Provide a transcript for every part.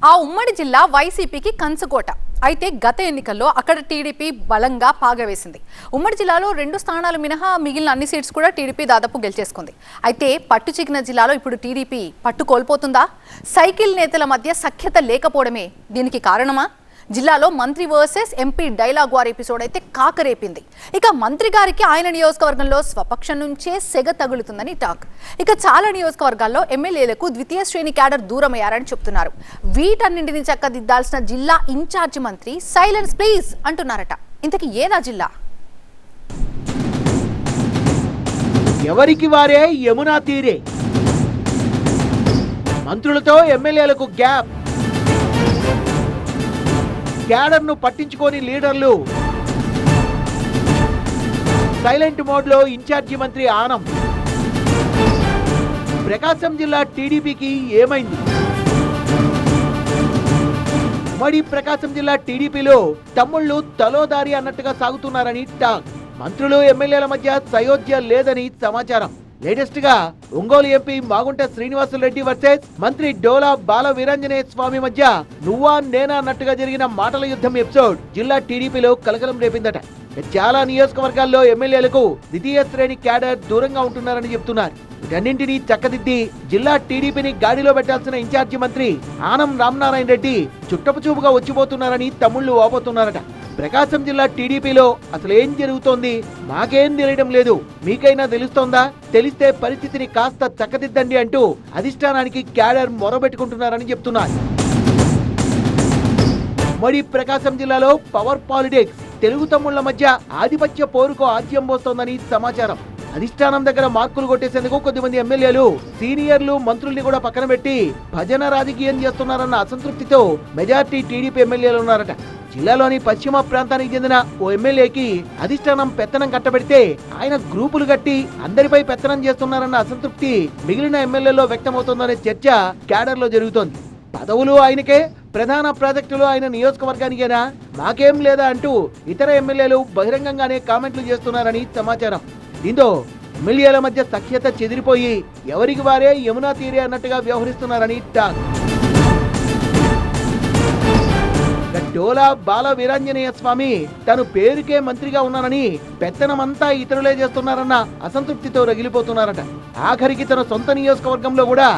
ఆ ఉమ్మడి జిల్లా వైసీపీకి కంచుకోట. అయితే గత ఎన్నికల్లో అక్కడ టీడీపీ బలంగా పాగవేసింది. ఉమ్మడి జిల్లాలో 2 స్థానాలు మినహా మిగిలిన అన్ని సీట్స్ కూడా టీడీపీ దాదాపు గెలిచేసుకుంది. అయితే పట్టు చిక్కిన జిల్లాలో ఇప్పుడు టీడీపీ పట్టు కోల్పోతుందా? సైకిల్ నేతల మధ్య సఖ్యత లేకపోవడమే దీనికి కారణమా? జిల్లాలో మంత్రి versus MP dialogue war episode అయితే కాకరేపింది. ఇక మంత్రి గారికి ఆయన నియోజకవర్గంలో స్వపక్షం నుంచే సెగ తగులుతుందని టాక్. ఇక చాలా నియోజకవర్గాల్లో ఎమ్మెల్యేలకు ద్వితీయ శ్రేణి క్యాడర్ దూరమయ్యారని చెప్తున్నారు. వీటన్నింటిని చక్కదిద్దాల్సిన జిల్లా ఇన్ఛార్జి మంత్రి సైలెన్స్ ప్లీజ్ అంటున్నారట. ఇంతకీ ఏదా జిల్లా? ఎవరికి వారే యమునా తీరే. మంత్రులతో ఎమ్మెల్యేలకు గ్యాప్. క్యాడర్ను పట్టించుకోని లీడర్లు. సైలెంట్ మోడ్లో ఇన్ఛార్జి మంత్రి ఆనం. ప్రకాశం జిల్లా టీడీపీకి ఏమైంది? మరి ప్రకాశం జిల్లా టీడీపీలో తమ్ముళ్లు తలోదారి అన్నట్టుగా సాగుతున్నారని టాక్. మంత్రులు ఎమ్మెల్యేల మధ్య సయోధ్య లేదని సమాచారం. లేటెస్ట్ గా ఒంగోలు ఎంపీ మాగుంట శ్రీనివాసులరెడ్డి వర్సెస్ మంత్రి డోలా బాల వీరాంజనేయ స్వామి మధ్య నువ్వా నేనా అన్నట్టుగా జరిగిన మాటల యుద్ధం ఎపిసోడ్ జిల్లా టీడీపీలో కలకలం రేపిందట. చాలా నియోజకవర్గాల్లో ఎమ్మెల్యేలకు ద్వితీయ శ్రేణి క్యాడర్ దూరంగా ఉంటున్నారని చెప్తున్నారు. వీటన్నింటినీ చక్కదిద్ది జిల్లా టీడీపీని గాడిలో పెట్టాల్సిన ఇన్ఛార్జి మంత్రి ఆనం రామనారాయణ రెడ్డి చుట్టపు చూపుగా వచ్చిపోతున్నారని తమ్ముళ్లు వాపోతున్నారట. ప్రకాశం జిల్లా టీడీపీలో అసలు ఏం జరుగుతోంది? మాకేం తెలియడం లేదు, మీకైనా తెలుస్తోందా? తెలిస్తే పరిస్థితిని కాస్త చక్కదిద్దండి అంటూ అధిష్టానానికి క్యాడర్ మొరబెట్టుకుంటున్నారని చెప్తున్నారు. మరి ప్రకాశం జిల్లాలో పవర్ పాలిటిక్స్, తెలుగు తమ్ముళ్ల మధ్య ఆధిపత్య పోరుకు ఆద్యం పోస్తోందని సమాచారం. అధిష్టానం దగ్గర మార్కులు కొట్టేసేందుకు కొద్దిమంది ఎమ్మెల్యేలు సీనియర్లు మంత్రుల్ని కూడా పక్కన పెట్టి భజన రాజకీయం చేస్తున్నారన్న అసంతృప్తితో మెజార్టీ టీడీపీ ఎమ్మెల్యేలు ఉన్నారట. జిల్లాలోని పశ్చిమ ప్రాంతానికి చెందిన ఓ ఎమ్మెల్యేకి అధిష్టానం పెత్తనం కట్టబెడితే ఆయన గ్రూపులు కట్టి అందరిపై పెత్తనం చేస్తున్నారన్న అసంతృప్తి మిగిలిన ఎమ్మెల్యేల్లో వ్యక్తమవుతోందనే చర్చ క్యాడర్ లో జరుగుతోంది. పదవులు ఆయనకే, ప్రధాన ప్రాజెక్టులు ఆయన నియోజకవర్గానికేనా, మాకేం లేదా అంటూ ఇతర ఎమ్మెల్యేలు బహిరంగంగానే కామెంట్లు చేస్తున్నారని సమాచారం. దీంతో ఎమ్మెల్యేల మధ్య సఖ్యత చెదిరిపోయి ఎవరికి వారే యమునా తీరే అన్నట్టుగా వ్యవహరిస్తున్నారని టాక్. డోలా బాల వీరాంజనేయ స్వామి తను పేరుకే మంత్రిగా ఉన్నానని పెత్తనమంతా ఇతరులే చేస్తున్నారన్న అసంతృప్తితో రగిలిపోతున్నారట. ఆఖరికి తన సొంత నియోజకవర్గంలో కూడా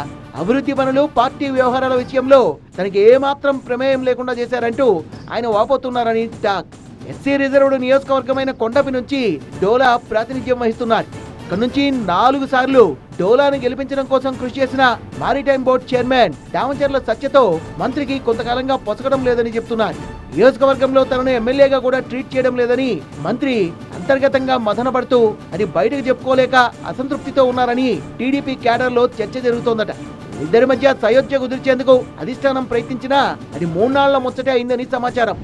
అభివృద్ధి పనులు, పార్టీ వ్యవహారాల విషయంలో తనకి ఏమాత్రం ప్రమేయం లేకుండా చేశారంటూ ఆయన వాపోతున్నారని టాక్. ఎస్సీ రిజర్వ్డ్ నియోజకవర్గమైన కొండపి నుంచి డోలా ప్రాతినిధ్యం వహిస్తున్నారు. ఇక్కడ నుంచి 4 సార్లు డోలాను గెలిపించడం కోసం కృషి చేసిన మారిటైమ్ బోర్డు చైర్మన్ దామచర్ల సత్యతో మంత్రికి కొంతకాలంగా పొసగడం లేదని చెప్తున్నారు. నియోజకవర్గంలో తనను ఎమ్మెల్యేగా కూడా ట్రీట్ చేయడం లేదని మంత్రి అంతర్గతంగా మదనపడుతూ అది బయటకు చెప్పుకోలేక అసంతృప్తితో ఉన్నారని టీడీపీ క్యాడర్ లో చర్చ జరుగుతోందట. ఇద్దరి మధ్య సయోధ్య కుదిర్చేందుకు అధిష్టానం ప్రయత్నించినా అది 3 నాళ్ల ముచ్చటే అయిందని సమాచారం.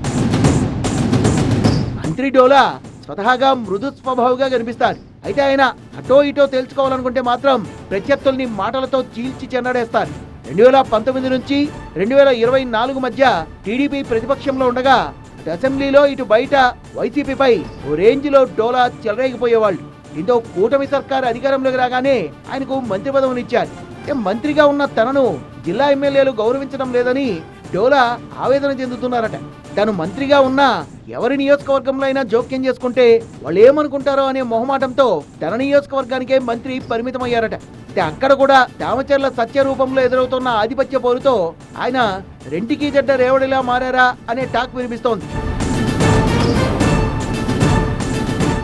మంత్రి డోలా స్వతహాగా మృదు స్వభావంగా కనిపిస్తారు. అయితే ఆయన అటో ఇటో తెలుసుకోవాలనుకుంటే మాత్రం ప్రత్యర్థుల్ని మాటలతో చీల్చి చెన్నాడేస్తారు. 2019 నుంచి 2024 మధ్య టీడీపీ ప్రతిపక్షంలో ఉండగా అటు అసెంబ్లీలో ఇటు బయట వైసీపీపై ఓ రేంజ్ లో డోలా చెలరేగిపోయేవాళ్ళు. దీంతో కూటమి సర్కారు అధికారంలోకి రాగానే ఆయనకు మంత్రి పదవినిచ్చారు. మంత్రిగా ఉన్న తనను జిల్లా ఎమ్మెల్యేలు గౌరవించడం లేదని డోలా ఆవేదన చెందుతున్నారట. తను మంత్రిగా ఉన్నా ఎవరి నియోజకవర్గంలో అయినా జోక్యం చేసుకుంటే వాళ్ళు ఏమనుకుంటారో అనే మొహమాటంతో తన నియోజకవర్గానికే మంత్రి పరిమితమయ్యారట. అక్కడ కూడా దామచర్ల సత్య రూపంలో ఎదురవుతున్న ఆధిపత్య పోరుతో ఆయన రెంటికి జడ్డ రేవడిలా మారారా అనే టాక్ వినిపిస్తోంది.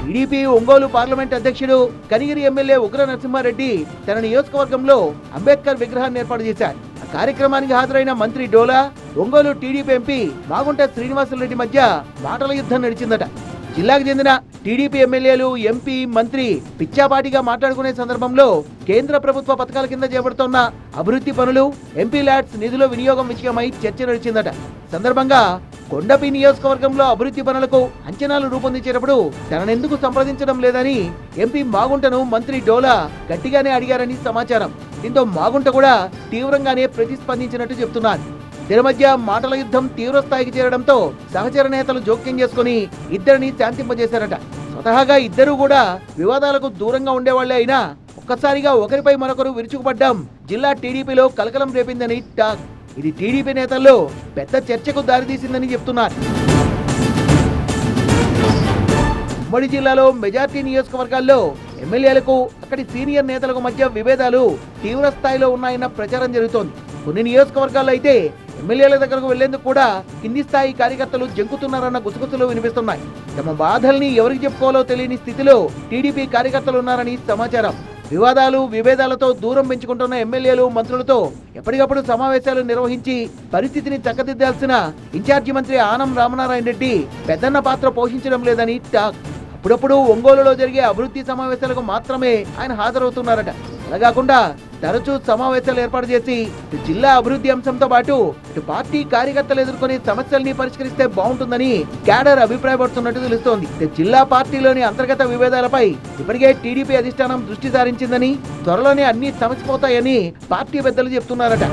టీడీపీ ఒంగోలు పార్లమెంట్ అధ్యక్షుడు కనిగిరి ఎమ్మెల్యే ఉగ్ర నరసింహారెడ్డి తన నియోజకవర్గంలో అంబేద్కర్ విగ్రహాన్ని ఏర్పాటు చేశారు. ఆ కార్యక్రమానికి హాజరైన మంత్రి డోలా, ఒంగోలు టీడీపీ ఎంపీ మాగుంట శ్రీనివాసులరెడ్డి మధ్య మాటల యుద్ధం నడిచిందట. జిల్లాకు చెందిన టీడీపీ ఎమ్మెల్యేలు, ఎంపీ, మంత్రి పిచ్చాపాటిగా మాట్లాడుకునే సందర్భంలో కేంద్ర ప్రభుత్వ పథకాల కింద చేపడుతున్న అభివృద్ధి పనులు, ఎంపీ ల్యాడ్స్ నిధుల వినియోగం విషయమై చర్చ నడిచిందట. సందర్భంగా కొండపి నియోజకవర్గంలో అభివృద్ధి పనులకు అంచనాలు రూపొందించేటప్పుడు తననెందుకు సంప్రదించడం లేదని ఎంపీ మాగుంటను మంత్రి డోలా గట్టిగానే అడిగారని సమాచారం. దీంతో మాగుంట కూడా తీవ్రంగానే ప్రతిస్పందించినట్టు చెప్తున్నారు. ఇద్దరి మధ్య మాటల యుద్ధం తీవ్ర స్థాయికి చేరడంతో సహచర నేతలు జోక్యం చేసుకుని ఇద్దరిని శాంతింపజేశారట. స్వతహాగా ఇద్దరు కూడా వివాదాలకు దూరంగా ఉండేవాళ్లే అయినా ఒక్కసారిగా ఒకరిపై మరొకరు విరుచుకుపడ్డం జిల్లా టీడీపీలో కలకలం రేపిందని టాక్. ఇది టీడీపీ నేతల్లో పెద్ద చర్చకు దారితీసిందని చెప్తున్నారు. ఉమ్మడి జిల్లాలో మెజార్టీ నియోజకవర్గాల్లో ఎమ్మెల్యేలకు అక్కడి సీనియర్ నేతలకు మధ్య విభేదాలు తీవ్ర స్థాయిలో ఉన్నాయన్న ప్రచారం జరుగుతోంది. కొన్ని నియోజకవర్గాల్లో అయితే ఎమ్మెల్యేల దగ్గరకు వెళ్లేందుకు కూడా కింది స్థాయి కార్యకర్తలు జంకుతున్నారన్న గుసగుసలు వినిపిస్తున్నాయి. తమ బాధల్ని ఎవరికి చెప్పుకోవాలో తెలియని స్థితిలో టీడీపీ కార్యకర్తలు ఉన్నారని సమాచారం. వివాదాలు విభేదాలతో దూరం పెంచుకుంటున్న ఎమ్మెల్యేలు మంత్రులతో ఎప్పటికప్పుడు సమావేశాలు నిర్వహించి పరిస్థితిని చక్కదిద్దాల్సిన ఇన్ఛార్జి మంత్రి ఆనం రామనారాయణ రెడ్డి పెద్దన్న పాత్ర పోషించడం లేదని టాక్. అప్పుడప్పుడు ఒంగోలులో జరిగే అభివృద్ధి సమావేశాలకు మాత్రమే ఆయన హాజరవుతున్నారట. అలా కాకుండా తరచూ సమావేశాలు ఏర్పాటు చేసి జిల్లా అభివృద్ధి అంశంతో పాటు ఇటు పార్టీ కార్యకర్తలు ఎదుర్కొనే సమస్యల్ని పరిష్కరిస్తే బాగుంటుందని క్యాడర్ అభిప్రాయపడుతున్నట్టు తెలుస్తోంది. జిల్లా పార్టీలోని అంతర్గత విభేదాలపై ఇప్పటికే టీడీపీ అధిష్టానం దృష్టి సారించిందని, త్వరలోనే అన్ని సమసిపోతాయని పార్టీ పెద్దలు చెప్తున్నారట.